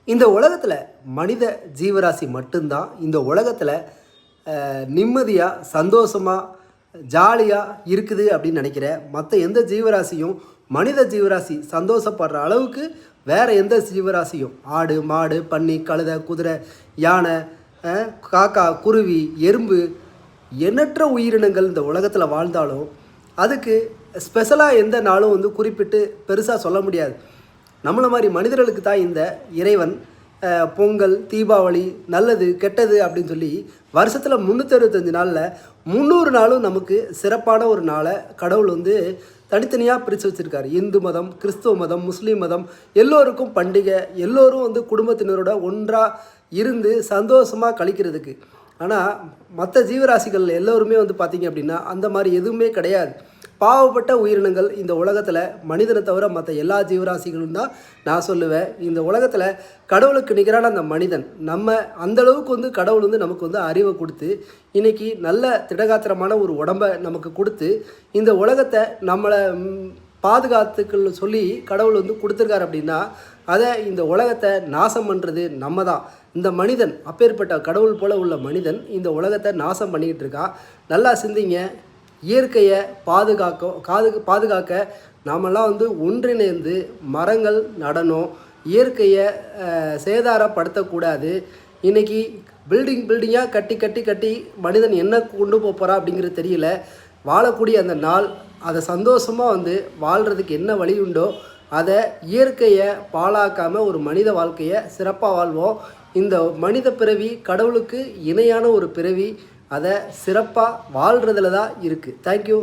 இந்த உலகத்தில் மனித ஜீவராசி மட்டும்தான் இந்த உலகத்தில் நிம்மதியாக சந்தோஷமாக ஜாலியாக இருக்குது அப்படின்னு நினைக்கிறேன். மற்ற எந்த ஜீவராசியும் மனித ஜீவராசி சந்தோஷப்படுற அளவுக்கு வேறு எந்த ஜீவராசியும் ஆடு மாடு பன்னி கழுதை குதிரை யானை காக்கா குருவி எறும்பு எண்ணற்ற உயிரினங்கள் இந்த உலகத்தில் வாழ்ந்தாலும் அதுக்கு ஸ்பெஷலாக எந்த நாளும் குறிப்பிட்டு பெருசாக சொல்ல முடியாது. நம்மளை மாதிரி மனிதர்களுக்கு தான் இந்த இறைவன் பொங்கல் தீபாவளி நல்லது கெட்டது அப்படின்னு சொல்லி வருஷத்தில் 365 நாளில் 300 நாளும் நமக்கு சிறப்பான ஒரு நாளை கடவுள் தனித்தனியாக பிரித்து வச்சுருக்காரு. இந்து மதம் கிறிஸ்துவ மதம் முஸ்லீம் மதம் எல்லோருக்கும் பண்டிகை, எல்லோரும் குடும்பத்தினரோட ஒன்றாக இருந்து சந்தோஷமாக கழிக்கிறதுக்கு. ஆனால் மற்ற ஜீவராசிகள் எல்லோருமே பார்த்திங்க அப்படின்னா அந்த மாதிரி எதுவுமே கிடையாது. பாவப்பட்ட உயிரினங்கள் இந்த உலகத்தில் மனிதனை தவிர மற்ற எல்லா ஜீவராசிகளும் தான் நான் சொல்லுவேன். இந்த உலகத்தில் கடவுளுக்கு நிகரான அந்த மனிதன் நம்ம அந்தளவுக்கு கடவுள் நமக்கு அறிவை கொடுத்து இன்றைக்கி நல்ல திடகாத்திரமான ஒரு உடம்பை நமக்கு கொடுத்து இந்த உலகத்தை நம்மளை பாதுகாத்துக்கள் சொல்லி கடவுள் கொடுத்துருக்காரு. அப்படின்னா அதை இந்த உலகத்தை நாசம் பண்ணுறது நம்ம தான். இந்த மனிதன் அப்பேற்பட்ட கடவுள் போல் உள்ள மனிதன் இந்த உலகத்தை நாசம் பண்ணிக்கிட்டு இருக்கான். நல்லா சிந்திங்க. இயற்கையை பாதுகாக்க நாமெல்லாம் ஒன்றிணைந்து மரங்கள் நடணும். இயற்கையை சேதாரப்படுத்தக்கூடாது. இன்றைக்கி பில்டிங்காக கட்டி மனிதன் என்ன கொண்டு போகிறா அப்படிங்கிறது தெரியல. வாழக்கூடிய அந்த நாள் அதை சந்தோஷமாக வாழ்கிறதுக்கு என்ன வழி உண்டோ அதை இயற்கையை பாழாக்காமல் ஒரு மனித வாழ்க்கையை சிறப்பாக வாழ்வோம். இந்த மனித பிறவி கடவுளுக்கு இணையான ஒரு பிறவி. அதை சிறப்பாக வாழ்கிறதுல தான் இருக்குது. தேங்க்யூ.